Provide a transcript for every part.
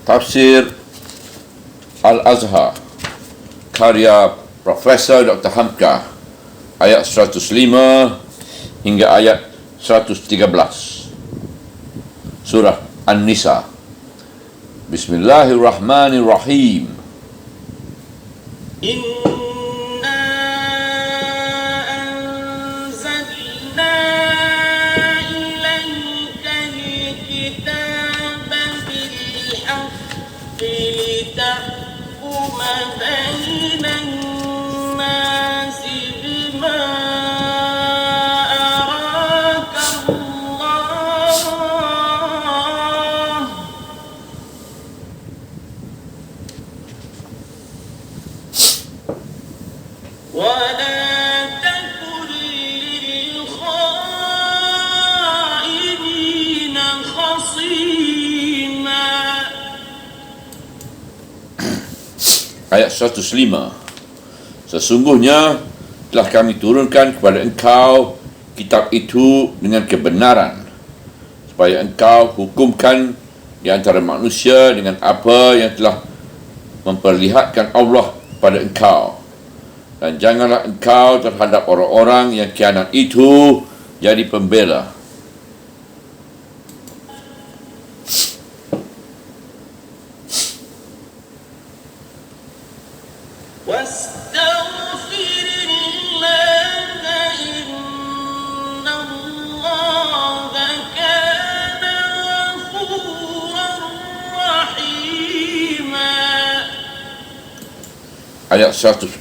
Tafsir Al-Azhar karya Profesor Dr. Hamka, ayat 105 hingga ayat 113. Surah An-Nisa. Bismillahirrahmanirrahim. Ayat 105. Sesungguhnya telah kami turunkan kepada engkau kitab itu dengan kebenaran, supaya engkau hukumkan di antara manusia dengan apa yang telah memperlihatkan Allah pada engkau. Dan janganlah engkau terhadap orang-orang yang khianat itu jadi pembela. Ayat 106.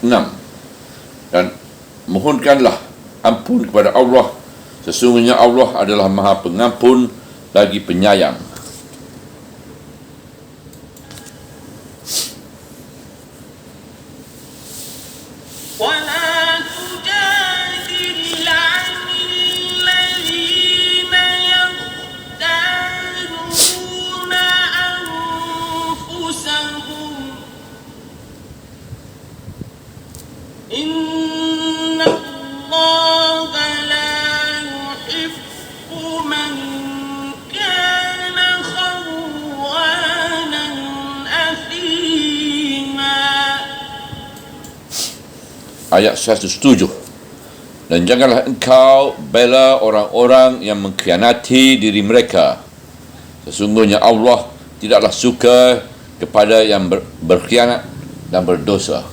Dan mohonkanlah ampun kepada Allah, sesungguhnya Allah adalah Maha Pengampun lagi penyayang. Ayat 107. Dan janganlah engkau bela orang-orang yang mengkhianati diri mereka. Sesungguhnya Allah tidaklah suka kepada yang berkhianat dan berdosa.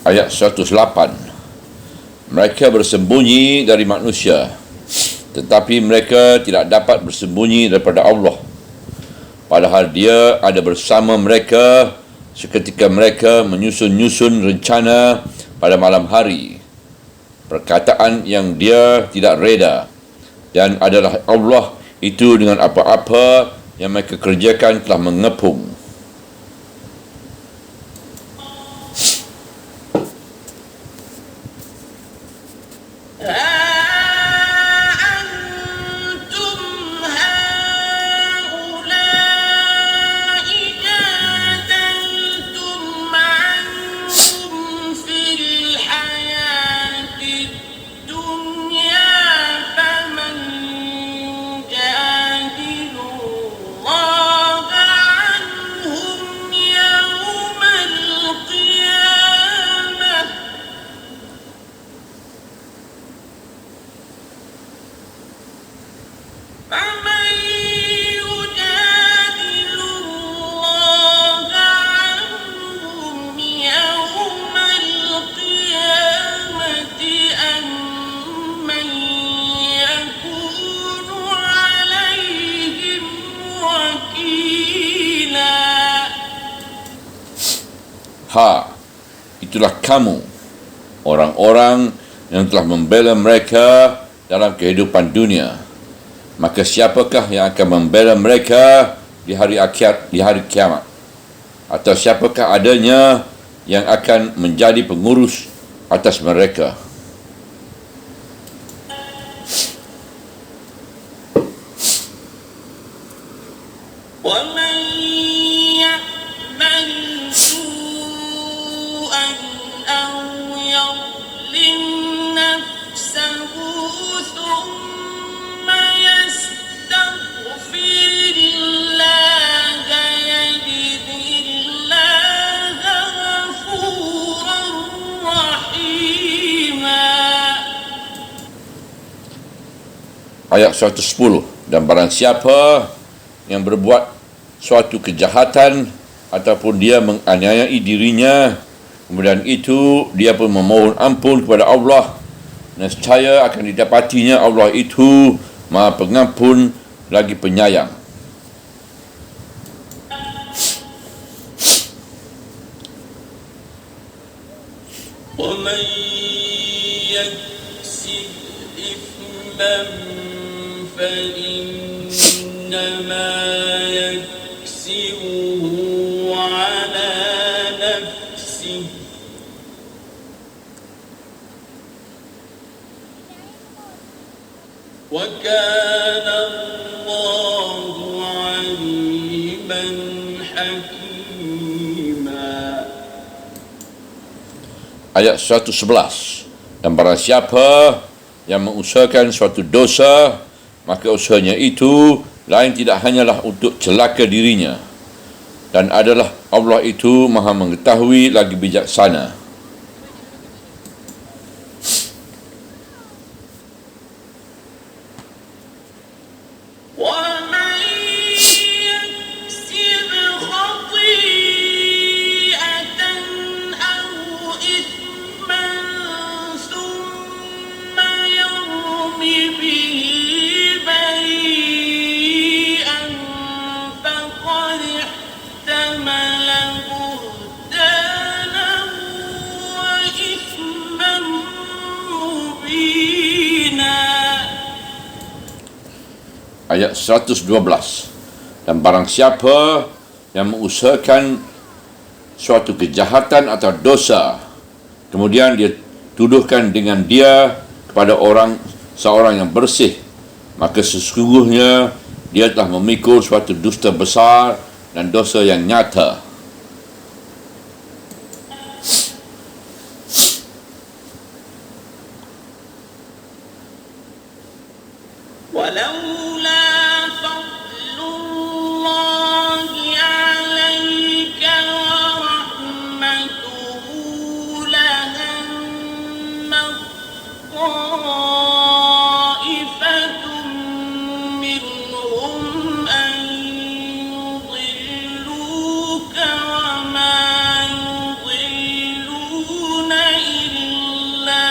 Ayat 108. Mereka bersembunyi dari manusia, tetapi mereka tidak dapat bersembunyi daripada Allah, padahal Dia ada bersama mereka seketika mereka menyusun-nyusun rencana pada malam hari, perkataan yang Dia tidak reda, dan adalah Allah itu dengan apa-apa yang mereka kerjakan telah mengepung. itulah kamu, orang-orang yang telah membela mereka dalam kehidupan dunia. Maka siapakah yang akan membela mereka di hari akhir, di hari kiamat? Atau siapakah adanya yang akan menjadi pengurus atas mereka? Ayat 110, dan barang siapa yang berbuat suatu kejahatan ataupun dia menganiayai dirinya, kemudian itu dia pun memohon ampun kepada Allah, nescaya akan didapatinya Allah itu Maha Pengampun lagi penyayang. وَمَنْ يَكْسِبْ إِثْمًا فَإِنَّمَا يَكْسِبُهُ عَلَى نَفْسِهِ وَكَانَ اللَّهُ عَلِيمًا حَكِيمًا. Ayat 111, dan barang siapa yang mengusahakan suatu dosa, maka usahanya itu lain tidak hanyalah untuk celaka dirinya, dan adalah Allah itu Maha mengetahui lagi bijaksana. وَمَنْ يَكْسِبْ خَطِيئَةً أَوْ إِثْمًا ثُمَّ يَرْمِ بِهِ بَرِيئًا فَقَدِ احْتَمَلَ بُهْتَانًا وَإِثْمًا مُّبِينًا. Ayat 112, dan barang siapa yang mengusahakan suatu kejahatan atau dosa, kemudian dia tuduhkan dengan dia kepada seorang yang bersih, maka sesungguhnya dia telah memikul suatu dusta besar dan dosa yang nyata. وَلَوْلَا فَضْلُ اللَّهِ عَلَيْكَ وَرَحْمَتُهُ لَهَمَّت طَّائِفَةٌ مِّنْهُمْ أَن يُضِلُّوكَ وَمَا يُضِلُّونَ إِلَّا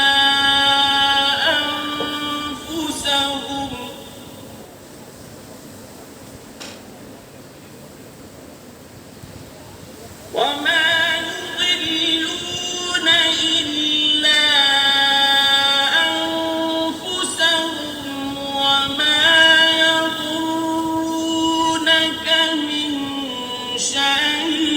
أَنفُسَهُمْ وَمَا يُضِلُّونَ إِلَّا أَنفُسَهُمْ وَمَا يَضُرُّونَكَ مِنْ شَيْءٍ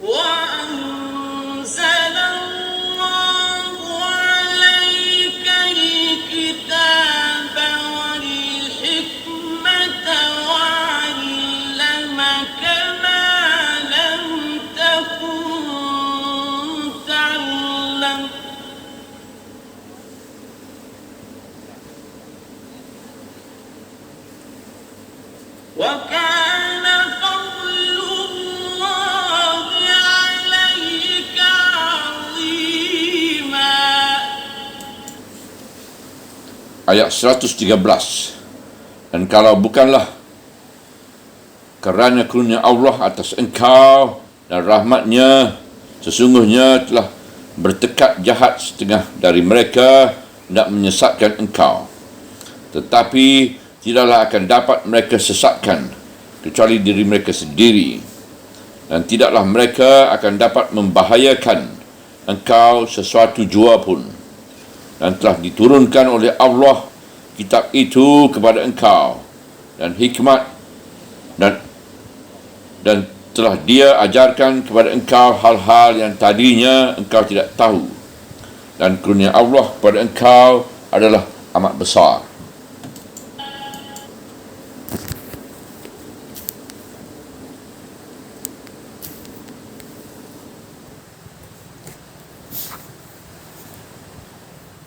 وَأَنزَلَ اللَّهُ عَلَيْكَ الْكِتَابَ وَالْحِكْمَةَ وَعَلَّمَكَ مَا لَمْ تَكُنْ تَعْلَمُ وَكَانَ فَضْلُ اللَّهِ عَلَيْكَ عَظِيمًا. Ayat 113, dan kalau bukanlah kerana karunia Allah atas engkau dan rahmatnya, sesungguhnya telah bertekad jahat setengah dari mereka hendak menyesatkan engkau. Tetapi tidaklah akan dapat mereka sesatkan kecuali diri mereka sendiri, dan tidaklah mereka akan dapat membahayakan engkau sesuatu jua pun. Dan telah diturunkan oleh Allah kitab itu kepada engkau, dan hikmat, dan telah dia ajarkan kepada engkau hal-hal yang tadinya engkau tidak tahu, dan kurnia Allah kepada engkau adalah amat besar.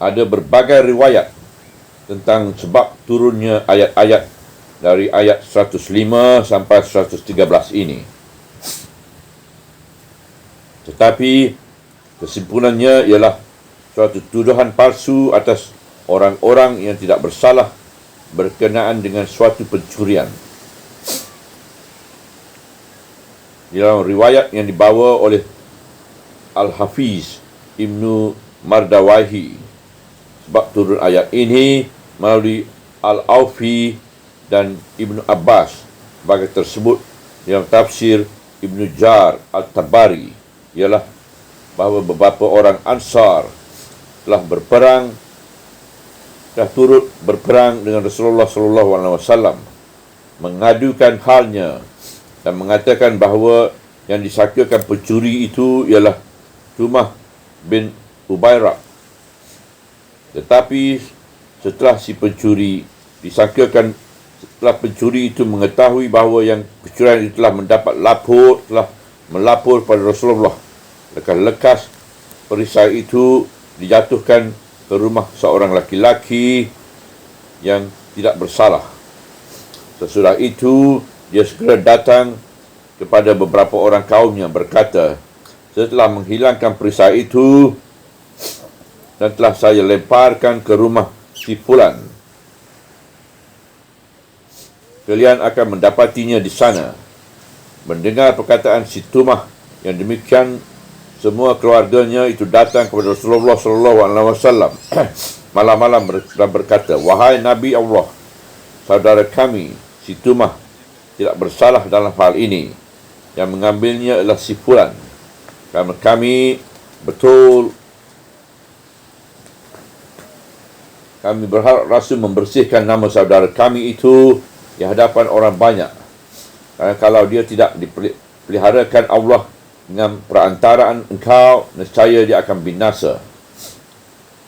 Ada berbagai riwayat tentang sebab turunnya ayat-ayat dari ayat 105 sampai 113 ini. Tetapi kesimpulannya ialah suatu tuduhan palsu atas orang-orang yang tidak bersalah berkenaan dengan suatu pencurian. Di dalam riwayat yang dibawa oleh Al-Hafiz Ibnu Mardawahi, sebab turun ayat ini melalui Al-Aufi dan Ibnu Abbas sebagai tersebut dalam tafsir Ibnu Jar Al-Tabari, ialah bahawa beberapa orang Ansar telah turut berperang dengan Rasulullah SAW, mengadukan halnya dan mengatakan bahawa yang disangkakan pencuri itu ialah Tumah bin Ubairah. Tetapi setelah pencuri itu mengetahui bahawa yang pencurian itu telah melapor pada Rasulullah, lekas perisai itu dijatuhkan ke rumah seorang laki-laki yang tidak bersalah. Sesudah itu dia segera datang kepada beberapa orang kaumnya, berkata, setelah menghilangkan perisai itu dan telah saya lemparkan ke rumah si fulan, kalian akan mendapatinya di sana. Mendengar perkataan si Tumah yang demikian, semua keluarganya itu datang kepada Rasulullah SAW malam-malam dan berkata, wahai Nabi Allah, saudara kami si Tumah tidak bersalah dalam hal ini. Yang mengambilnya adalah si fulan. Karena kami berharap Rasul membersihkan nama saudara kami itu di hadapan orang banyak. Karena kalau dia tidak dipeliharakan Allah dengan perantaraan engkau, nescaya dia akan binasa.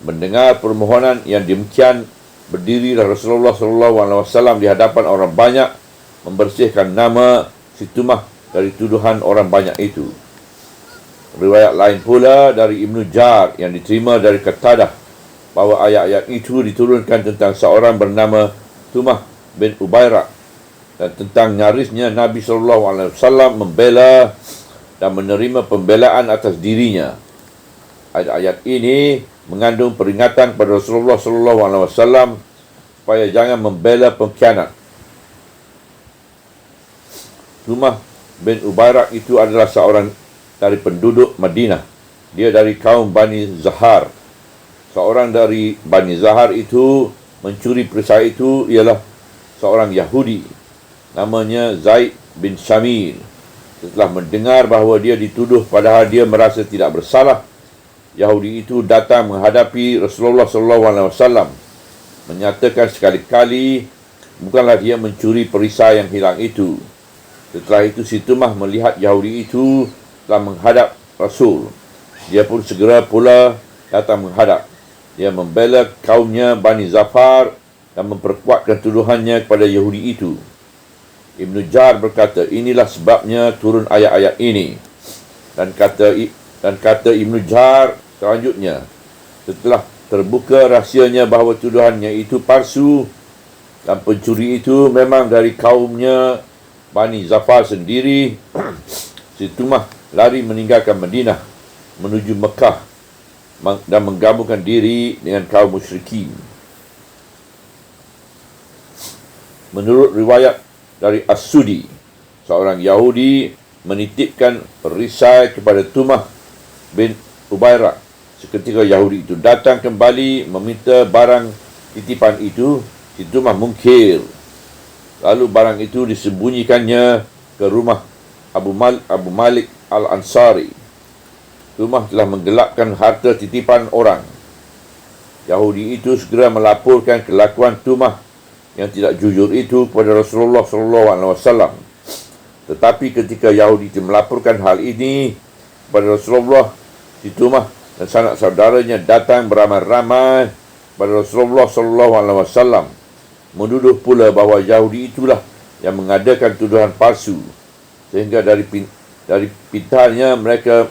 Mendengar permohonan yang demikian, berdirilah Rasulullah SAW di hadapan orang banyak, membersihkan nama si Tumah dari tuduhan orang banyak itu. Riwayat lain pula dari Ibnu Jar yang diterima dari Qatadah bahawa ayat-ayat itu diturunkan tentang seorang bernama Tumah bin Ubairah dan tentang nyarisnya Nabi SAW membela dan menerima pembelaan atas dirinya. Ayat-ayat ini mengandung peringatan kepada Rasulullah SAW supaya jangan membela pengkhianat. Tumah bin Ubairah itu adalah seorang dari penduduk Madinah. Dia dari kaum Bani Zahar. Seorang dari Bani Zahar itu mencuri perisai itu ialah seorang Yahudi, namanya Zaid bin Shamir. Setelah mendengar bahawa dia dituduh padahal dia merasa tidak bersalah, Yahudi itu datang menghadapi Rasulullah SAW, menyatakan sekali-kali bukanlah dia mencuri perisai yang hilang itu. Setelah itu si Tumah melihat Yahudi itu telah menghadap Rasul. Dia pun segera pula datang menghadap. Dia membela kaumnya Bani Zafar dan memperkuatkan tuduhannya kepada Yahudi itu. Ibnu Jar berkata, inilah sebabnya turun ayat-ayat ini. Dan kata Ibnu Jar selanjutnya, setelah terbuka rahsianya bahawa tuduhannya itu palsu dan pencuri itu memang dari kaumnya Bani Zafar sendiri, si Tumah lari meninggalkan Madinah menuju Mekah dan menggabungkan diri dengan kaum musyrikin. Menurut riwayat dari As-Sudi, seorang Yahudi menitipkan perisai kepada Tumah bin Ubairah. Seketika Yahudi itu datang kembali meminta barang titipan itu. Si Tumah mungkir Lalu barang itu disembunyikannya ke rumah Abu Malik Al-Ansari. Tumah telah menggelapkan harta titipan orang. Yahudi itu segera melaporkan kelakuan Tumah yang tidak jujur itu kepada Rasulullah SAW. Tetapi ketika Yahudi itu melaporkan hal ini kepada Rasulullah, si Tumah dan sanak saudaranya datang beramai-ramai kepada Rasulullah SAW, menuduh pula bahawa Yahudi itulah yang mengadakan tuduhan palsu, sehingga dari pintarnya mereka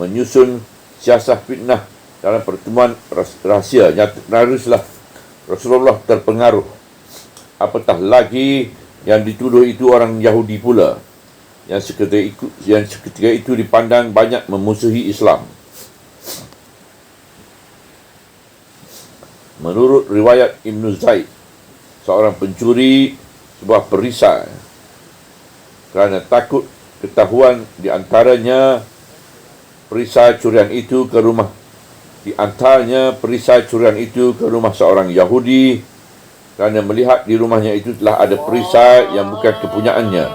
menyusun siasat fitnah dalam pertemuan rahsia. Nyarislah Rasulullah terpengaruh. Apatah lagi yang dituduh itu orang Yahudi pula, yang seketika itu dipandang banyak memusuhi Islam. Menurut riwayat Ibnu Zaid, seorang pencuri sebuah perisai, kerana takut ketahuan di antaranya perisai curian itu ke rumah seorang Yahudi, kerana melihat di rumahnya itu telah ada perisai yang bukan kepunyaannya.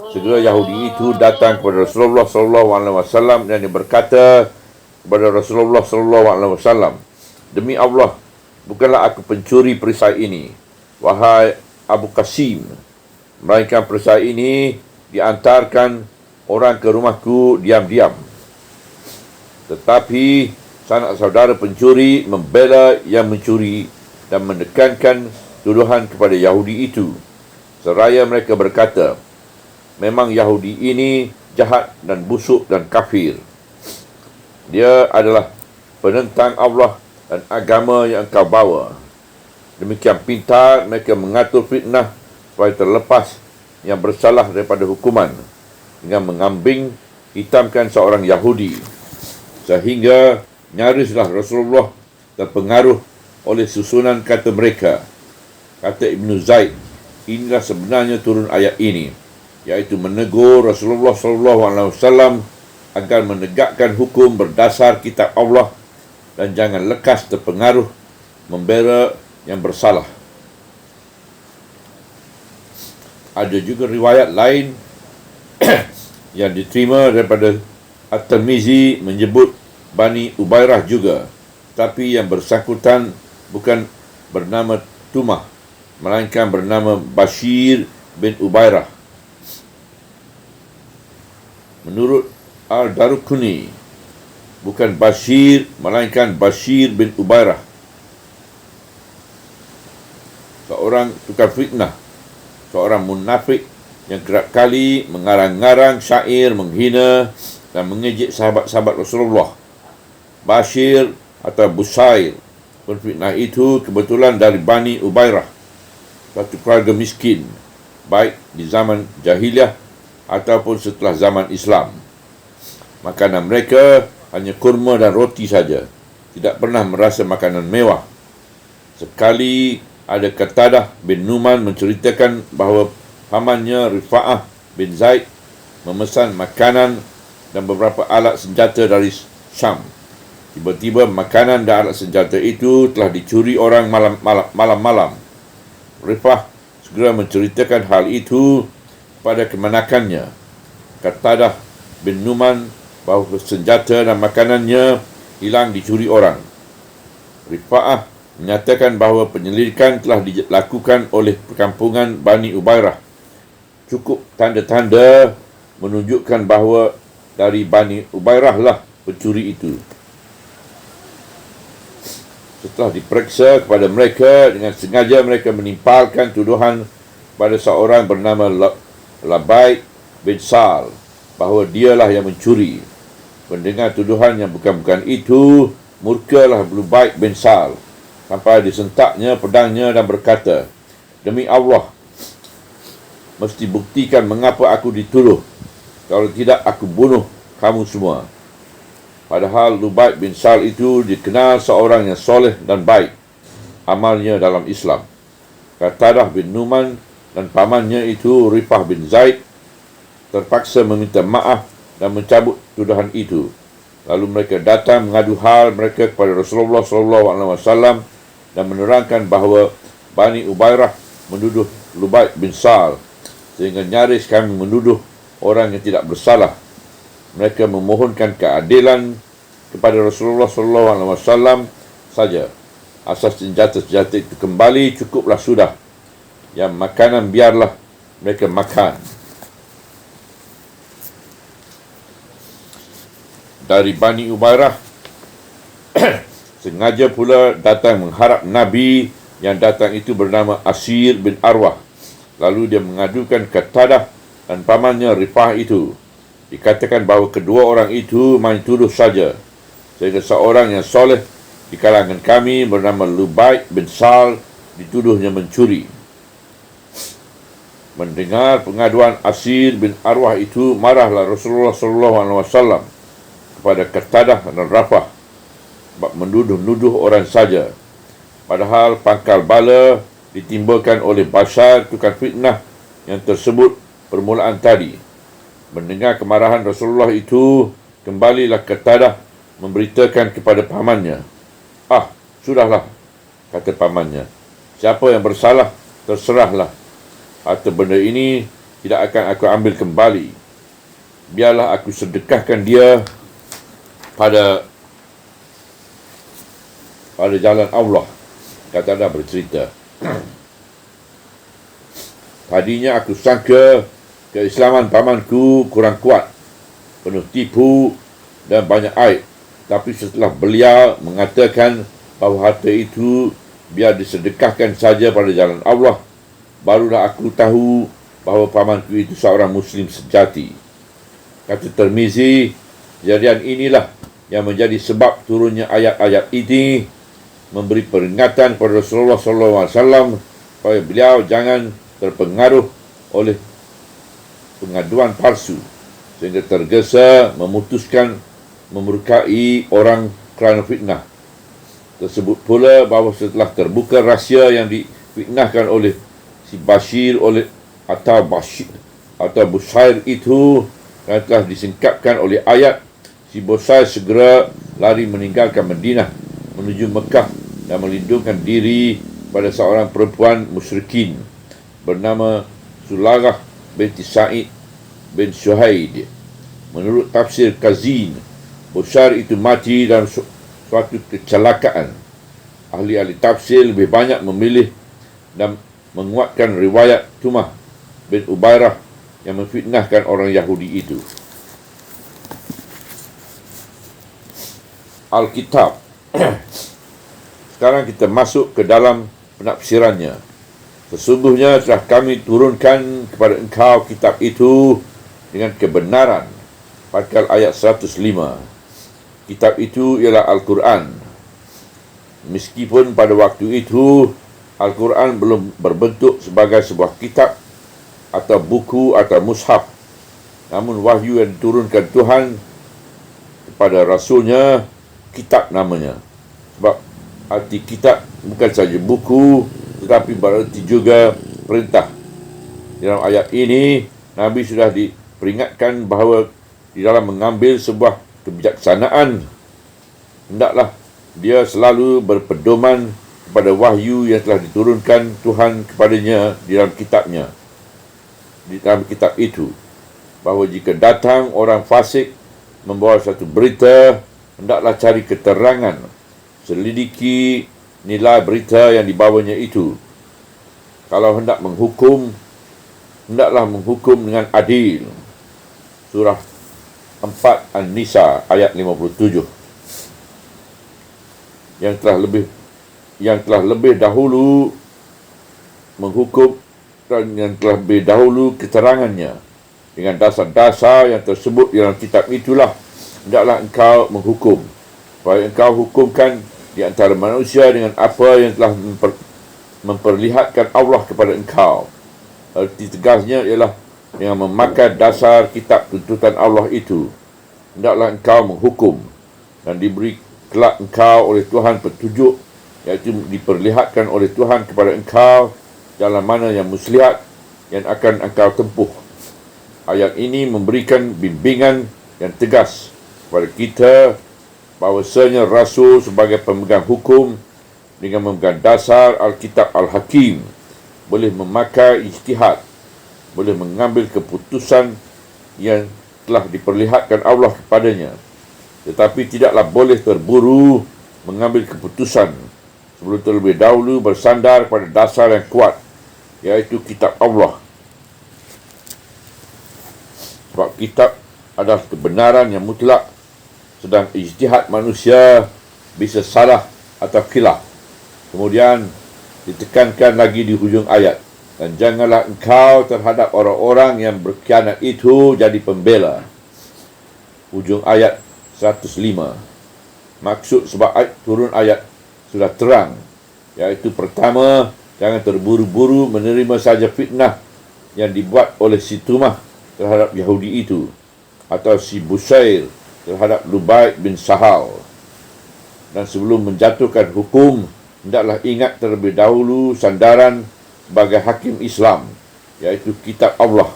Segera Yahudi itu datang kepada Rasulullah SAW dan dia berkata kepada Rasulullah SAW, "Demi Allah, bukanlah aku pencuri perisai ini, wahai Abu Qasim, melainkan perisai ini diantarkan orang ke rumahku diam-diam." Tetapi sanak saudara pencuri membela yang mencuri dan menekankan tuduhan kepada Yahudi itu, seraya mereka berkata, "Memang Yahudi ini jahat dan busuk dan kafir. Dia adalah penentang Allah dan agama yang engkau bawa." Demikian pintar mereka mengatur fitnah supaya terlepas yang bersalah daripada hukuman dengan mengambing hitamkan seorang Yahudi, sehingga nyarislah Rasulullah terpengaruh oleh susunan kata mereka. Kata Ibnu Zaid, inilah sebenarnya turun ayat ini, iaitu menegur Rasulullah SAW agar menegakkan hukum berdasar kitab Allah dan jangan lekas terpengaruh membela yang bersalah. Ada juga riwayat lain yang diterima daripada At-Tirmizi menyebut Bani Ubairah juga, tapi yang bersangkutan bukan bernama Tumah, melainkan bernama Bashir bin Ubairah. Menurut Al-Darukuni, bukan Bashir, melainkan Bashir bin Ubairah, seorang tukang fitnah, seorang munafik yang kerap kali mengarang-ngarang syair menghina dan mengejek sahabat-sahabat Rasulullah. Bashir atau Busair penfitnah itu kebetulan dari Bani Ubairah, satu keluarga miskin, baik di zaman jahiliah ataupun setelah zaman Islam. Makanan mereka hanya kurma dan roti saja, tidak pernah merasa makanan mewah. Sekali ada Qatadah bin Numan menceritakan bahawa pamannya Rifa'ah bin Zaid memesan makanan dan beberapa alat senjata dari Syam. Tiba-tiba makanan dan alat senjata itu telah dicuri orang malam-malam. Rifa'ah segera menceritakan hal itu pada kemanakannya. Qatadah bin Numan bahawa senjata dan makanannya hilang dicuri orang. Rifa'ah menyatakan bahawa penyelidikan telah dilakukan oleh perkampungan Bani Ubairah. Cukup tanda-tanda menunjukkan bahawa dari Bani Ubairah lah pencuri itu. Setelah diperiksa kepada mereka, dengan sengaja mereka menimpalkan tuduhan pada seorang bernama Labaik bin Sal bahawa dialah yang mencuri. Mendengar tuduhan yang bukan-bukan itu, murkalah Labaik bin Sal sampai disentaknya pedangnya dan berkata, "Demi Allah, mesti buktikan mengapa aku dituduh. Kalau tidak, aku bunuh kamu semua." Padahal Lubaid bin Sal itu dikenal seorang yang soleh dan baik amalnya dalam Islam. Qatadah bin Numan dan pamannya itu Rifa'ah bin Zaid terpaksa meminta maaf dan mencabut tuduhan itu. Lalu mereka datang mengadu hal mereka kepada Rasulullah SAW dan menerangkan bahawa Bani Ubairah menuduh Lubaid bin Sal, sehingga nyaris kami menuduh orang yang tidak bersalah. Mereka memohonkan keadilan kepada Rasulullah SAW saja. Asas senjata-senjata itu kembali cukuplah sudah. Yang makanan biarlah mereka makan. Dari Bani Ubairah sengaja pula datang mengharap Nabi. Yang datang itu bernama Asir bin Arwah. Lalu dia mengadukan Qatadah dan pamannya Rifah itu. Dikatakan bahawa kedua orang itu main tuduh saja, sehingga seorang yang soleh di kalangan kami bernama Lubaid bin Sal dituduhnya mencuri. Mendengar pengaduan Asir bin Arwah itu, marahlah Rasulullah SAW kepada Qatadah dan Rafah sebab menuduh-nuduh orang saja, padahal pangkal bala ditimbulkan oleh Bashar tukang fitnah yang tersebut permulaan tadi. Mendengar kemarahan Rasulullah itu, kembalilah Qatadah memberitakan kepada pamannya. Sudahlah, kata pamannya. Siapa yang bersalah, terserahlah. Harta benda ini tidak akan aku ambil kembali. Biarlah aku sedekahkan dia pada jalan Allah. Qatadah bercerita. Tadinya aku sangka keislaman pamanku kurang kuat, penuh tipu dan banyak aib. Tapi setelah beliau mengatakan bahawa harta itu biar disedekahkan saja pada jalan Allah, barulah aku tahu bahawa pamanku itu seorang Muslim sejati. Kata Tirmizi, kejadian inilah yang menjadi sebab turunnya ayat-ayat ini, memberi peringatan kepada Rasulullah SAW supaya beliau jangan terpengaruh oleh pengaduan palsu, sehingga tergesa memutuskan memurkai orang kerana fitnah. Tersebut pula bahawa setelah terbuka rahsia yang difitnahkan oleh si Bashir atau Bushair itu, dan telah disingkapkan oleh ayat, si Bushair segera lari meninggalkan Madinah menuju Mekah dan melindungkan diri pada seorang perempuan musyrikin bernama Sularah binti Sa'id bin Syuhaid. Menurut tafsir Kazin, Bushair itu mati dalam suatu kecelakaan. Ahli-ahli tafsir lebih banyak memilih dan menguatkan riwayat Tumah bin Ubairah yang memfitnahkan orang Yahudi itu. Alkitab. Sekarang kita masuk ke dalam penafsirannya. Sesungguhnya telah kami turunkan kepada engkau kitab itu dengan kebenaran. Pasal ayat 105. Kitab itu ialah Al-Quran. Meskipun pada waktu itu Al-Quran belum berbentuk sebagai sebuah kitab atau buku atau mushaf, namun wahyu yang diturunkan Tuhan kepada Rasulnya, kitab namanya. Sebab arti kitab bukan saja buku, tetapi berarti juga perintah. Dalam ayat ini, Nabi sudah diperingatkan bahawa di dalam mengambil sebuah kebijaksanaan, hendaklah dia selalu berpedoman kepada wahyu yang telah diturunkan Tuhan kepadanya di dalam kitabnya. Di dalam kitab itu, bahawa jika datang orang fasik membawa satu berita, hendaklah cari keterangan, selidiki nilai berita yang dibawanya itu. Kalau hendak menghukum, hendaklah menghukum dengan adil. Surah 4 An-Nisa ayat 57. Yang telah lebih dahulu menghukum dan yang telah lebih dahulu keterangannya dengan dasar-dasar yang tersebut dalam kitab itulah hendaklah engkau menghukum, supaya engkau hukumkan di antara manusia dengan apa yang telah memperlihatkan Allah kepada engkau. Arti tegasnya ialah dengan memakai dasar kitab tuntutan Allah itu, hendaklah engkau menghukum, dan diberi kelak engkau oleh Tuhan petunjuk, iaitu diperlihatkan oleh Tuhan kepada engkau jalan mana yang muslihat yang akan engkau tempuh. Ayat ini memberikan bimbingan yang tegas kepada kita bahawasanya Rasul sebagai pemegang hukum dengan memegang dasar Alkitab Al-Hakim boleh memakai ijtihad, boleh mengambil keputusan yang telah diperlihatkan Allah kepadanya, tetapi tidaklah boleh terburu mengambil keputusan sebelum terlebih dahulu bersandar pada dasar yang kuat, iaitu kitab Allah. Sebab kitab adalah kebenaran yang mutlak, sedang ijtihad manusia bisa salah atau khilaf. Kemudian ditekankan lagi di hujung ayat, dan janganlah engkau terhadap orang-orang yang berkhianat itu jadi pembela. Hujung ayat 105. Maksud sebab turun ayat sudah terang, iaitu pertama, jangan terburu-buru menerima saja fitnah yang dibuat oleh si Tumah terhadap Yahudi itu, atau si Busair terhadap Lubaid bin Sahal. Dan sebelum menjatuhkan hukum, hendaklah ingat terlebih dahulu sandaran sebagai hakim Islam, iaitu kitab Allah.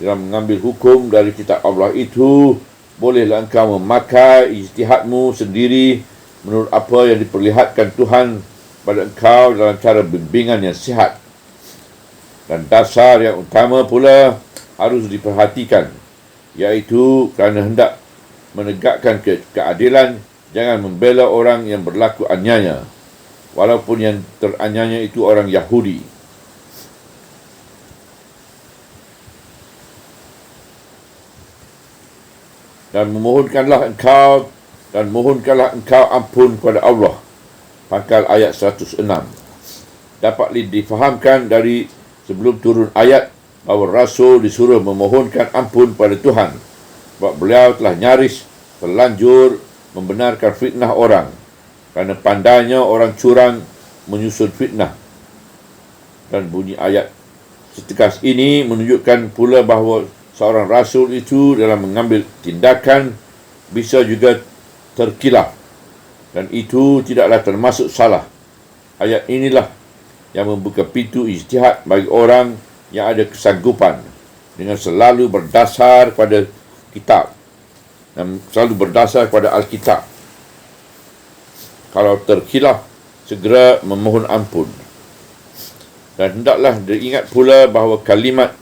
Dalam mengambil hukum dari kitab Allah itu, bolehlah engkau memakai ijtihadmu sendiri menurut apa yang diperlihatkan Tuhan pada engkau dalam cara bimbingan yang sihat. Dan dasar yang utama pula harus diperhatikan, iaitu kerana hendak menegakkan keadilan, jangan membela orang yang berlaku aniaya, walaupun yang teraniaya itu orang Yahudi. Dan mohonkanlah engkau ampun kepada Allah. Pangkal ayat 106. Dapat difahamkan dari sebelum turun ayat bahawa Rasul disuruh memohonkan ampun pada Tuhan, sebab beliau telah nyaris terlanjur membenarkan fitnah orang, kerana pandainya orang curang menyusun fitnah. Dan bunyi ayat setegas ini menunjukkan pula bahawa seorang Rasul itu dalam mengambil tindakan bisa juga terkilaf, dan itu tidaklah termasuk salah. Ayat inilah yang membuka pintu ijtihad bagi orang yang ada kesanggupan, dengan selalu berdasar pada kitab dan selalu berdasar pada Alkitab. Kalau terkhilaf, segera memohon ampun. Dan hendaklah diingat pula bahawa kalimat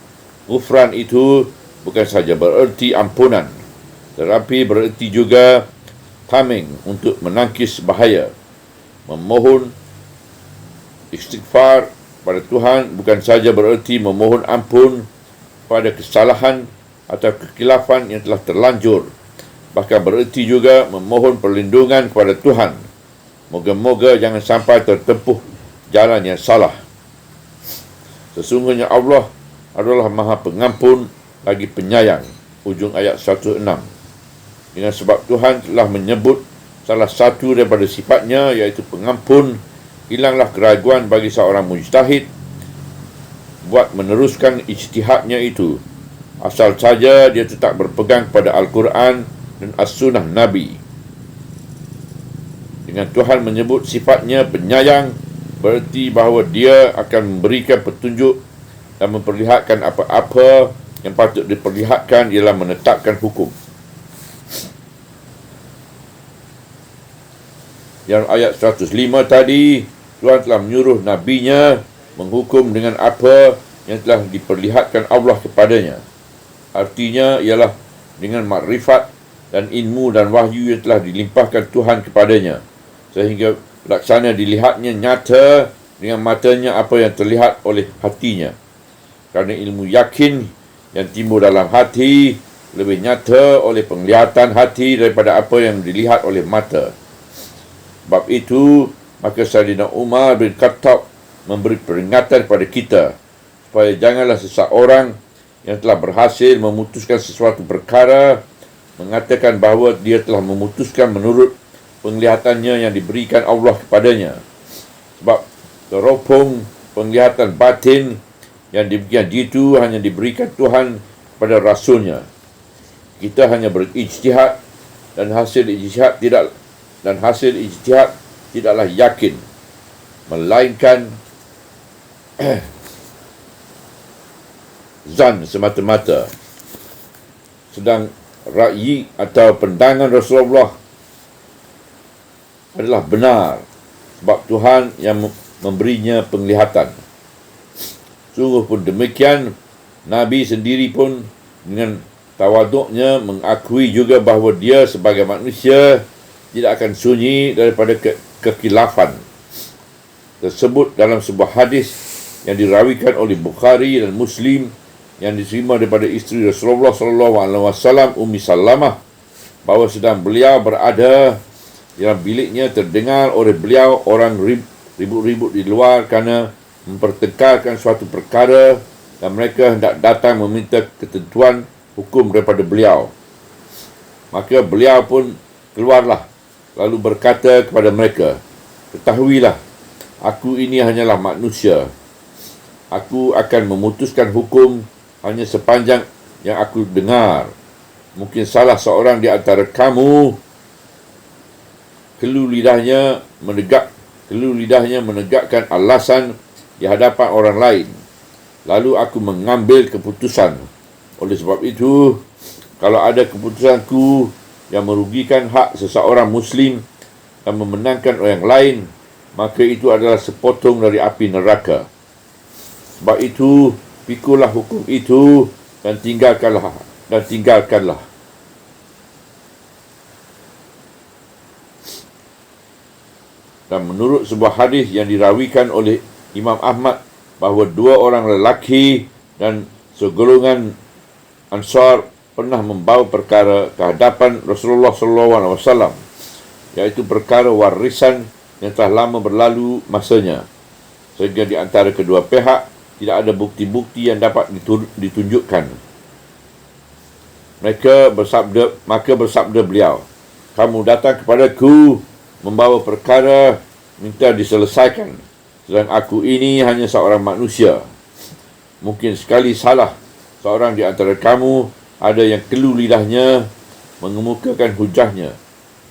ghufran itu bukan saja bererti ampunan, tetapi bererti juga tameng, untuk menangkis bahaya. Memohon istighfar pada Tuhan bukan saja bererti memohon ampun pada kesalahan atau kekhilafan yang telah terlanjur, bahkan bererti juga memohon perlindungan kepada Tuhan. Moga-moga jangan sampai tertempuh jalan yang salah. Sesungguhnya Allah adalah Maha Pengampun lagi penyayang. Ujung ayat 106. Dengan sebab Tuhan telah menyebut salah satu daripada sifatnya, iaitu pengampun, hilanglah keraguan bagi seorang mujtahid buat meneruskan ijtihadnya itu, asal saja dia tetap berpegang pada Al-Quran dan As-Sunnah Nabi. Dengan Tuhan menyebut sifatnya penyayang, berarti bahawa dia akan memberikan petunjuk dan memperlihatkan apa-apa yang patut diperlihatkan ialah menetapkan hukum. Yang ayat 105 tadi, Tuhan telah menyuruh nabinya menghukum dengan apa yang telah diperlihatkan Allah kepadanya. Artinya ialah dengan makrifat dan ilmu dan wahyu yang telah dilimpahkan Tuhan kepadanya, sehingga laksana dilihatnya nyata dengan matanya apa yang terlihat oleh hatinya. Kerana ilmu yakin yang timbul dalam hati lebih nyata oleh penglihatan hati daripada apa yang dilihat oleh mata. Sebab itu, maka Sayyidina Umar bin Khattab memberi peringatan kepada kita supaya janganlah seseorang yang telah berhasil memutuskan sesuatu perkara mengatakan bahawa dia telah memutuskan menurut penglihatannya yang diberikan Allah kepadanya. Sebab teropong penglihatan batin yang demikian itu hanya diberikan Tuhan kepada Rasulnya. Kita hanya berijtihad dan hasil ijtihad tidaklah yakin, melainkan zan semata-mata. Sedang ra'yi atau pandangan Rasulullah adalah benar, sebab Tuhan yang memberinya penglihatan. Sungguh pun demikian, Nabi sendiri pun dengan tawaduknya mengakui juga bahawa dia sebagai manusia tidak akan sunyi daripada kekilafan tersebut dalam sebuah hadis yang dirawikan oleh Bukhari dan Muslim yang diterima daripada isteri Rasulullah SAW, Ummi Salamah, bahawa sedang beliau berada dalam biliknya, terdengar oleh beliau orang ribut-ribut di luar kerana mempertengkarkan suatu perkara, dan mereka hendak datang meminta ketentuan hukum daripada beliau. Maka beliau pun keluarlah, lalu berkata kepada mereka, "Ketahuilah, aku ini hanyalah manusia. Aku akan memutuskan hukum hanya sepanjang yang aku dengar. Mungkin salah seorang di antara kamu kelu lidahnya menegakkan alasan di hadapan orang lain. Lalu aku mengambil keputusan. Oleh sebab itu, kalau ada keputusanku yang merugikan hak seseorang Muslim dan memenangkan orang lain, maka itu adalah sepotong dari api neraka. Sebab itu, pikulah hukum itu dan tinggalkanlah. Dan menurut sebuah hadis yang dirawikan oleh Imam Ahmad, bahawa dua orang lelaki dan segolongan Ansar pernah membawa perkara ke hadapan Rasulullah SAW, iaitu perkara warisan yang telah lama berlalu masanya, sehingga di antara kedua pihak tidak ada bukti-bukti yang dapat ditunjukkan. Maka bersabda beliau, "Kamu datang kepadaku membawa perkara minta diselesaikan, sedang aku ini hanya seorang manusia. Mungkin sekali salah seorang di antara kamu ada yang kelu lidahnya mengemukakan hujahnya,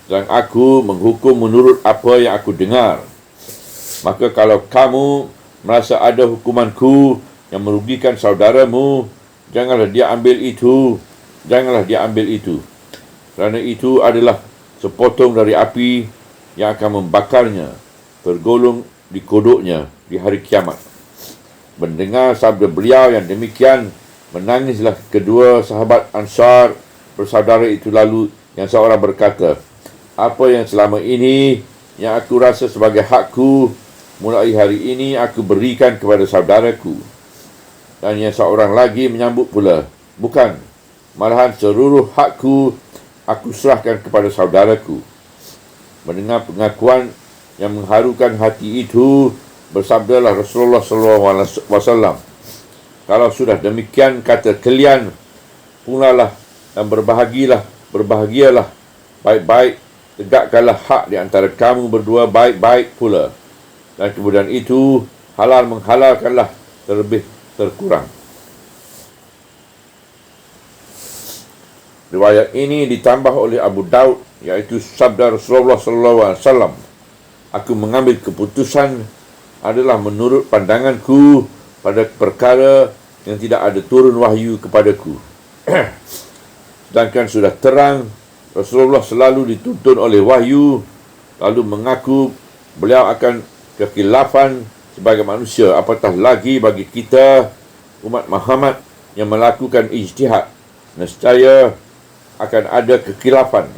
sedang aku menghukum menurut apa yang aku dengar. Maka kalau kamu merasa ada hukumanku yang merugikan saudaramu, janganlah dia ambil itu. Kerana itu adalah sepotong dari api yang akan membakarnya, tergolong di kodoknya di hari kiamat." Mendengar sabda beliau yang demikian, menangislah kedua sahabat Ansar bersaudara itu. Lalu yang seorang berkata, "Apa yang selama ini yang aku rasa sebagai hakku, mulai hari ini aku berikan kepada saudaraku." Dan yang seorang lagi menyambut pula, "Bukan, malahan seluruh hakku aku serahkan kepada saudaraku." Mendengar pengakuan yang mengharukan hati itu, bersabdalah Rasulullah SAW, "Kalau sudah demikian, kata kalian, pulalah dan berbahagialah baik-baik, tegakkanlah hak di antara kamu berdua baik-baik pula, dan kemudian itu halal menghalalkanlah terlebih terkurang." Riwayat ini ditambah oleh Abu Daud, iaitu sabda Rasulullah SAW, "Aku mengambil keputusan adalah menurut pandanganku pada perkara yang tidak ada turun wahyu kepadaku." Sedangkan sudah terang, Rasulullah selalu dituntun oleh wahyu, lalu mengaku beliau akan kekhilafan sebagai manusia. Apatah lagi bagi kita, umat Muhammad, yang melakukan ijtihad, nescaya akan ada kekhilafan.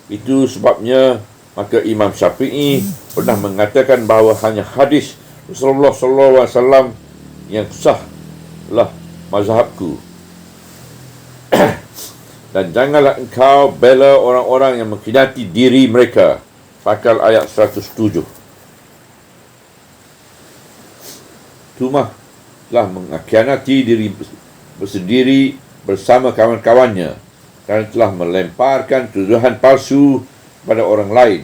Itu sebabnya maka Imam Syafi'i pernah mengatakan bahawa hanya hadis Rasulullah SAW yang sahlah mazhabku. Dan janganlah engkau bela orang-orang yang mengkhianati diri mereka. Fakal ayat 107. Tumah telah mengkhianati diri bersendiri bersama kawan-kawannya, kerana telah melemparkan tuduhan palsu pada orang lain,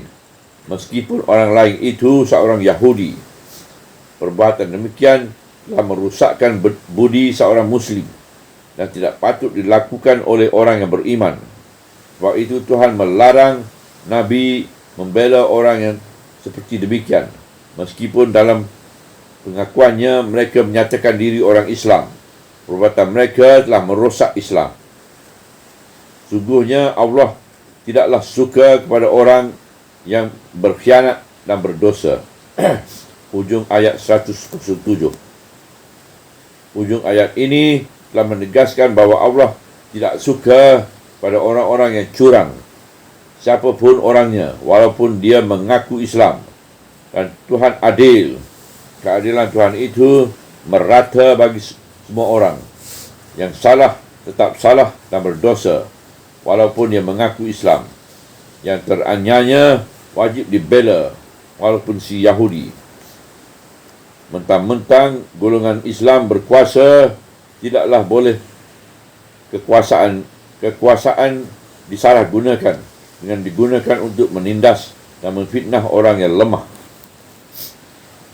meskipun orang lain itu seorang Yahudi. Perbuatan demikian telah merusakkan budi seorang Muslim dan tidak patut dilakukan oleh orang yang beriman. Sebab itu Tuhan melarang Nabi membela orang yang seperti demikian, meskipun dalam pengakuannya mereka menyatakan diri orang Islam. Perbuatan mereka telah merosak Islam. Sungguhnya Allah tidaklah suka kepada orang yang berkhianat dan berdosa. Hujung ayat 107. Ujung ayat ini telah menegaskan bahawa Allah tidak suka pada orang-orang yang curang, siapapun orangnya, walaupun dia mengaku Islam. Dan Tuhan adil. Keadilan Tuhan itu merata bagi semua orang. Yang salah tetap salah dan berdosa, walaupun dia mengaku Islam. Yang teraniaya wajib dibela, walaupun si Yahudi. Mentang-mentang golongan Islam berkuasa, tidaklah boleh kekuasaan disalahgunakan dengan digunakan untuk menindas dan memfitnah orang yang lemah.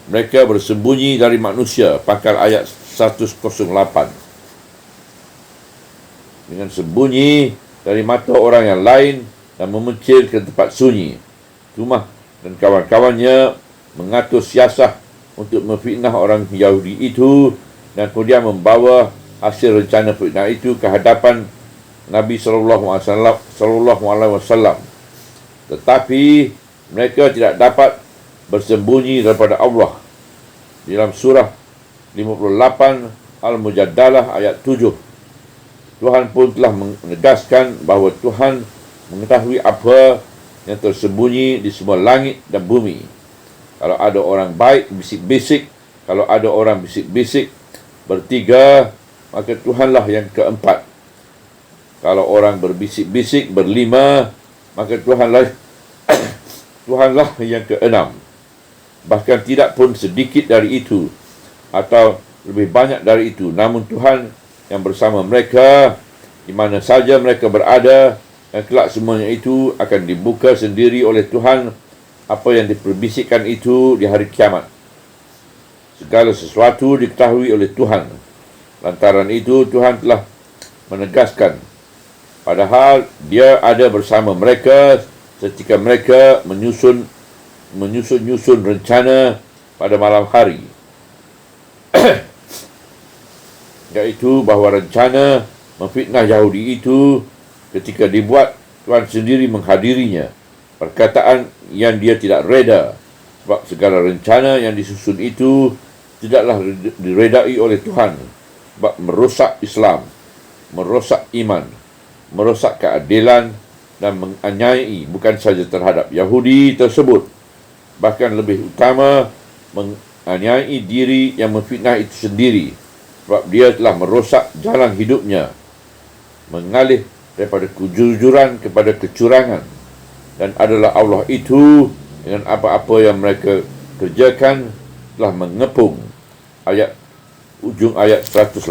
Mereka bersembunyi dari manusia, pangkal ayat 108. Dengan sembunyi dari mata orang yang lain dan memencil ke tempat sunyi. Tumah dan kawan-kawannya mengatur siasat untuk memfitnah orang Yahudi itu dan kemudian membawa hasil rencana fitnah itu ke hadapan Nabi sallallahu alaihi wasallam. Tetapi mereka tidak dapat bersembunyi daripada Allah. Dalam surah 58 Al-Mujadalah ayat 7, Tuhan pun telah menegaskan bahawa Tuhan mengetahui apa yang tersembunyi di semua langit dan bumi. Kalau ada orang baik bisik-bisik, kalau ada orang bisik-bisik bertiga, maka Tuhanlah yang keempat. Kalau orang berbisik-bisik berlima, maka Tuhanlah yang keenam. Bahkan tidak pun sedikit dari itu atau lebih banyak dari itu, namun Tuhan yang bersama mereka di mana saja mereka berada, dan kelak semuanya itu akan dibuka sendiri oleh Tuhan apa yang diperbisikkan itu di hari kiamat. Segala sesuatu diketahui oleh Tuhan. Lantaran itu Tuhan telah menegaskan, padahal dia ada bersama mereka ketika mereka menyusun rencana pada malam hari. Iaitu bahawa rencana memfitnah Yahudi itu ketika dibuat, Tuhan sendiri menghadirinya. Perkataan yang dia tidak reda, sebab segala rencana yang disusun itu tidaklah diredai oleh Tuhan, sebab merosak Islam, merosak iman, merosak keadilan dan menganiaya bukan saja terhadap Yahudi tersebut, bahkan lebih utama menganiaya diri yang memfitnah itu sendiri, sebab dia telah merosak jalan hidupnya, mengalih daripada kejujuran kepada kecurangan, dan adalah Allah itu dengan apa-apa yang mereka kerjakan telah mengepung. Ujung ayat 108.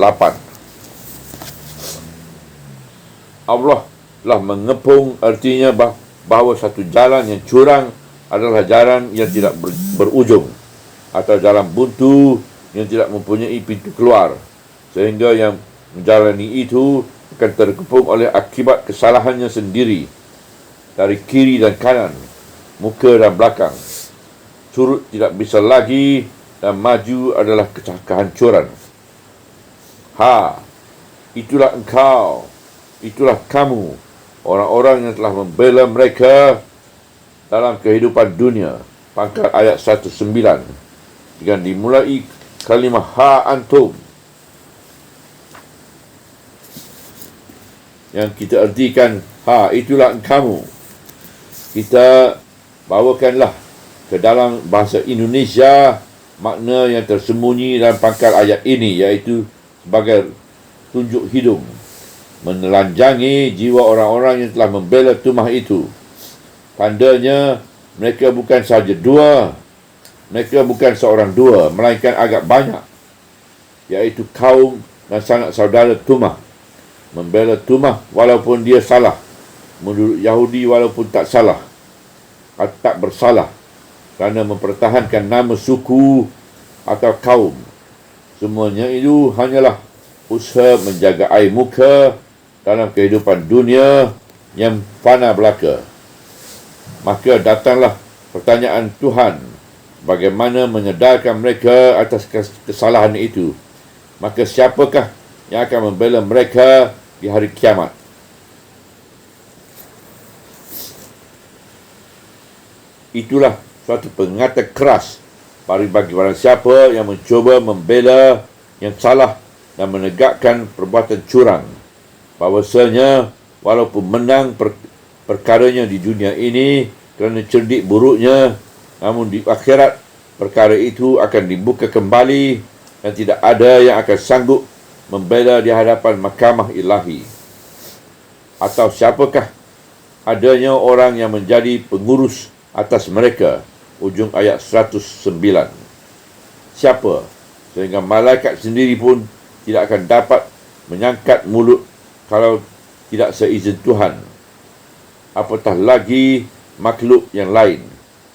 Allah telah mengepung artinya bahawa satu jalan yang curang adalah jalan yang tidak berujung, atau jalan buntu yang tidak mempunyai pintu keluar, sehingga yang menjalani itu akan terkepung oleh akibat kesalahannya sendiri dari kiri dan kanan, muka dan belakang. Surut tidak bisa lagi dan maju adalah kehancuran. Itulah engkau, itulah kamu, orang-orang yang telah membela mereka dalam kehidupan dunia. Pangkal ayat 109. Dengan dimulai kalimah antum, yang kita artikan itulah kamu. Kita bawakanlah ke dalam bahasa Indonesia makna yang tersembunyi dalam pangkal ayat ini, iaitu sebagai tunjuk hidung, menelanjangi jiwa orang-orang yang telah membela tumah itu. Tandanya mereka bukan sahaja dua, mereka bukan seorang dua, melainkan agak banyak, iaitu kaum dan sanak saudara tumah. Membela tumah walaupun dia salah, menurut Yahudi walaupun tak salah atau tak bersalah, kerana mempertahankan nama suku atau kaum. Semuanya itu hanyalah usaha menjaga air muka dalam kehidupan dunia yang fana belaka. Maka datanglah pertanyaan Tuhan, bagaimana menyedarkan mereka atas kesalahan itu. Maka siapakah yang akan membela mereka di hari kiamat? Itulah suatu peringatan keras bagi barang siapa yang mencuba membela yang salah dan menegakkan perbuatan curang, bahawasanya walaupun menang perkaranya di dunia ini kerana cerdik buruknya, namun di akhirat perkara itu akan dibuka kembali dan tidak ada yang akan sanggup membela di hadapan mahkamah ilahi. Atau siapakah adanya orang yang menjadi pengurus atas mereka? Ujung ayat 109. Siapa? Sehingga malaikat sendiri pun tidak akan dapat menyangkat mulut kalau tidak seizin Tuhan. Apatah lagi makhluk yang lain.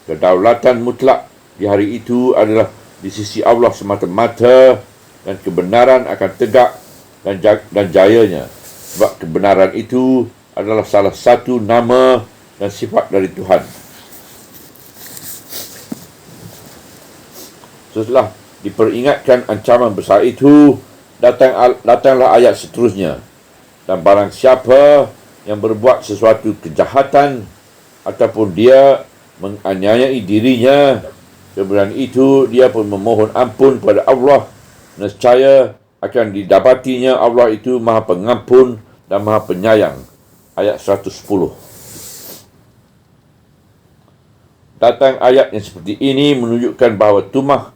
Kedaulatan mutlak di hari itu adalah di sisi Allah semata-mata, dan kebenaran akan tegak dan jayanya. Sebab kebenaran itu adalah salah satu nama dan sifat dari Tuhan. Setelah diperingatkan ancaman besar itu, datanglah ayat seterusnya. Dan barang siapa yang berbuat sesuatu kejahatan ataupun dia menganiayai dirinya, kemudian itu dia pun memohon ampun kepada Allah, nescaya akan didapatinya Allah itu Maha Pengampun dan Maha Penyayang. Ayat 110. Datang ayat yang seperti ini menunjukkan bahawa Tumah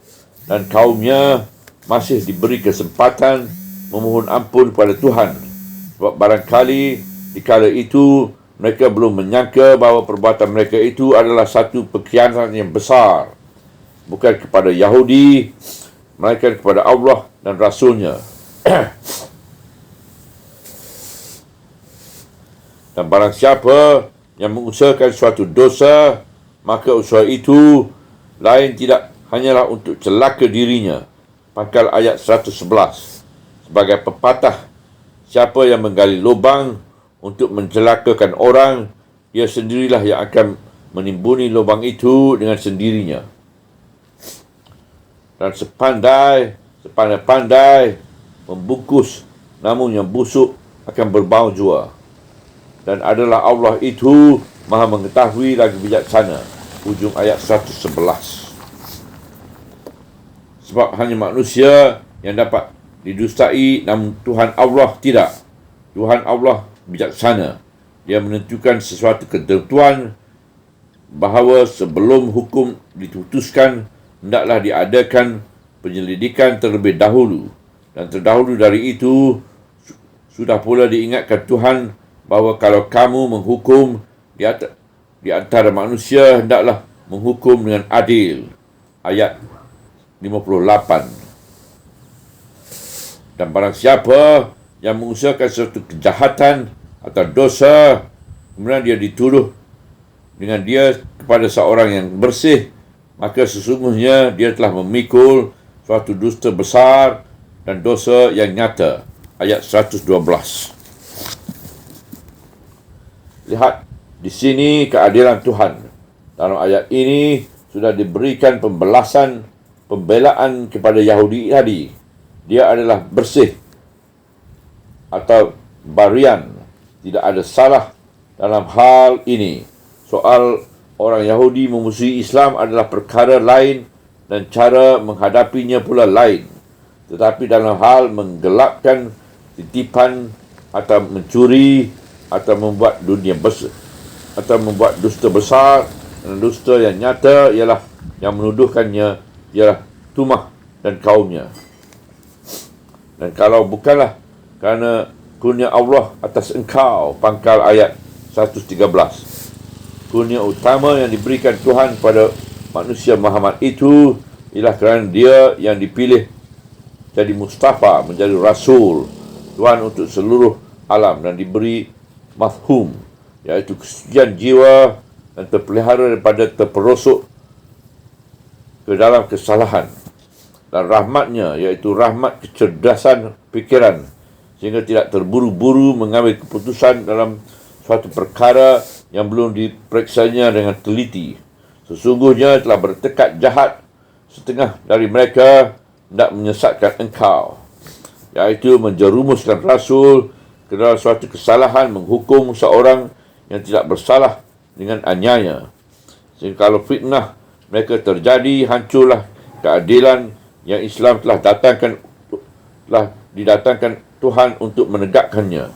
dan kaumnya masih diberi kesempatan memohon ampun kepada Tuhan. Sebab barangkali di kala itu mereka belum menyangka bahawa perbuatan mereka itu adalah satu pengkhianatan yang besar, bukan kepada Yahudi, melainkan kepada Allah dan Rasulnya. Dan barang siapa yang mengusahakan suatu dosa, maka usaha itu lain tidak hanyalah untuk celaka dirinya. Pangkal ayat 111. Sebagai pepatah, siapa yang menggali lubang untuk mencelakakan orang, dia sendirilah yang akan menimbuni lubang itu dengan sendirinya. Dan sepandai-pandai membungkus, namun yang busuk akan berbau jua. Dan adalah Allah itu Maha mengetahui lagi bijaksana. Ujung ayat 111. Sebab hanya manusia yang dapat didustai, namun Tuhan Allah tidak. Tuhan Allah bijaksana. Dia menentukan sesuatu ketentuan bahawa sebelum hukum diputuskan, hendaklah diadakan penyelidikan terlebih dahulu. Dan terdahulu dari itu, sudah pula diingatkan Tuhan bahawa kalau kamu menghukum di antara manusia, hendaklah menghukum dengan adil. Ayat 58. Dan barang siapa yang mengusahakan suatu kejahatan atau dosa, kemudian dia dituduh dengan dia kepada seorang yang bersih, maka sesungguhnya dia telah memikul suatu dusta besar dan dosa yang nyata. Ayat 112. Lihat di sini keadilan Tuhan. Dalam ayat ini sudah diberikan pembelaan kepada Yahudi tadi. Dia adalah bersih atau barian. Tidak ada salah dalam hal ini. Soal orang Yahudi memusuhi Islam adalah perkara lain dan cara menghadapinya pula lain. Tetapi dalam hal menggelapkan titipan atau mencuri atau membuat dunia besar atau membuat dusta besar, dan dusta yang nyata ialah yang menuduhkannya ialah Tumah dan kaumnya. Dan kalau bukanlah kerana kurnia Allah atas engkau, pangkal ayat 113. Kurnia utama yang diberikan Tuhan pada manusia Muhammad itu ialah kerana dia yang dipilih jadi Mustafa, menjadi Rasul Tuhan untuk seluruh alam, dan diberi mafhum, iaitu kesucian jiwa dan terpelihara daripada terperosok ke dalam kesalahan, dan rahmatnya, iaitu rahmat kecerdasan fikiran, sehingga tidak terburu-buru mengambil keputusan dalam suatu perkara yang belum diperiksanya dengan teliti. Sesungguhnya telah bertekad jahat setengah dari mereka hendak menyesatkan engkau, iaitu menjerumuskan Rasul ke dalam suatu kesalahan, menghukum seorang yang tidak bersalah dengan aniaya. Sehingga kalau fitnah mereka terjadi, hancurlah keadilan yang Islam telah datangkan, telah didatangkan Tuhan untuk menegakkannya.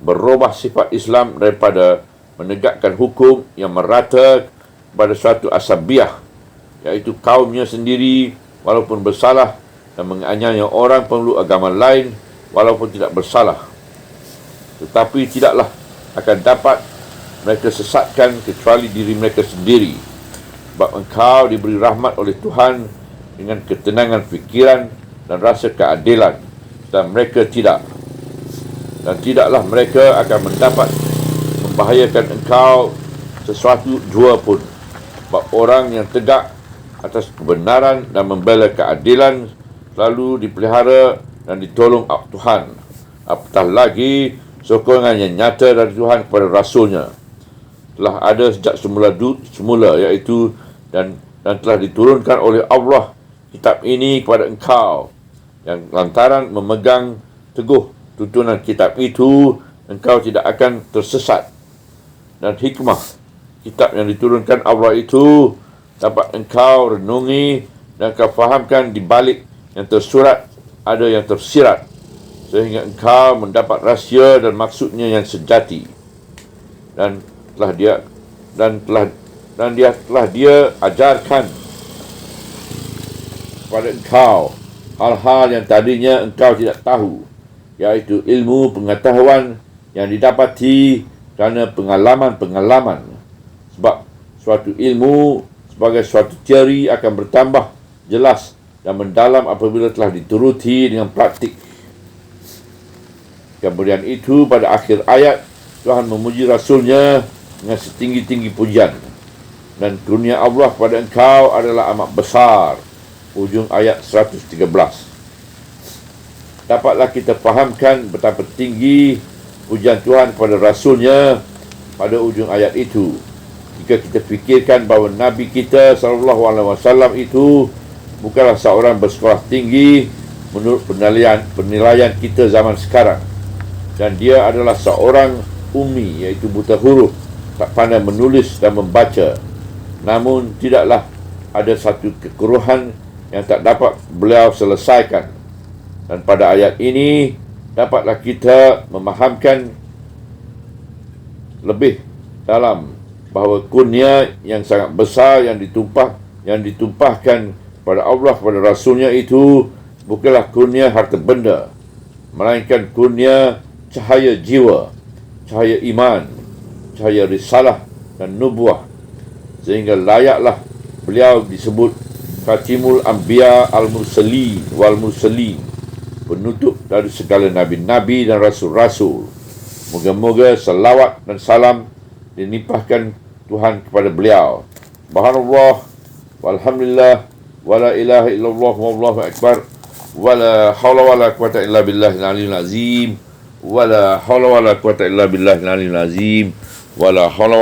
Berubah sifat Islam daripada menegakkan hukum yang merata pada suatu asabiah, iaitu kaumnya sendiri walaupun bersalah, dan menganiaya orang pemeluk agama lain walaupun tidak bersalah. Tetapi tidaklah akan dapat mereka sesatkan kecuali diri mereka sendiri, sebab engkau diberi rahmat oleh Tuhan dengan ketenangan fikiran dan rasa keadilan, dan mereka tidak. Dan tidaklah mereka akan mendapat membahayakan engkau sesuatu jua pun, sebab orang yang tegak atas kebenaran dan membela keadilan selalu dipelihara dan ditolong Tuhan. Apatah lagi sokongan yang nyata dari Tuhan kepada Rasulnya telah ada sejak semula, iaitu dan telah diturunkan oleh Allah kitab ini kepada engkau, yang lantaran memegang teguh tuntunan kitab itu, engkau tidak akan tersesat. Dan hikmah kitab yang diturunkan Allah itu dapat engkau renungi dan kau fahamkan di balik yang tersurat ada yang tersirat, sehingga engkau mendapat rahsia dan maksudnya yang sejati. Dan telah dia ajarkan kepada engkau hal-hal yang tadinya engkau tidak tahu, iaitu ilmu pengetahuan yang didapati kerana pengalaman-pengalaman. Sebab suatu ilmu sebagai suatu teori akan bertambah jelas dan mendalam apabila telah dituruti dengan praktik. Kemudian itu pada akhir ayat, Tuhan memuji Rasulnya dengan setinggi-tinggi pujian. Dan kurnia Allah kepada engkau adalah amat besar. Ujung ayat 113. Dapatlah kita fahamkan betapa tinggi pujian Tuhan kepada Rasulnya pada ujung ayat itu, jika kita fikirkan bahawa Nabi kita SAW itu bukanlah seorang bersekolah tinggi menurut penilaian kita zaman sekarang, dan dia adalah seorang ummi, iaitu buta huruf, tak pandai menulis dan membaca. Namun tidaklah ada satu kekurangan yang tak dapat beliau selesaikan. Dan pada ayat ini dapatlah kita memahamkan lebih dalam bahawa kurnia yang sangat besar yang ditumpahkan pada Allah kepada Rasulnya itu bukanlah kurnia harta benda, melainkan kurnia cahaya jiwa, cahaya iman, cahaya risalah dan nubuah, sehingga layaklah beliau disebut Khatimul Anbiya al-Mursalin wal-Mursalin, penutup dari segala nabi-nabi dan rasul-rasul. Moga-moga salawat dan salam dilimpahkan Tuhan kepada beliau. Subhanallah walhamdulillah wala ilaha illallah wallahu akbar wala hawla wala quwata illa billahil aliyyil azim wala hawla wala quwata illa billahil aliyyil azim wala hawla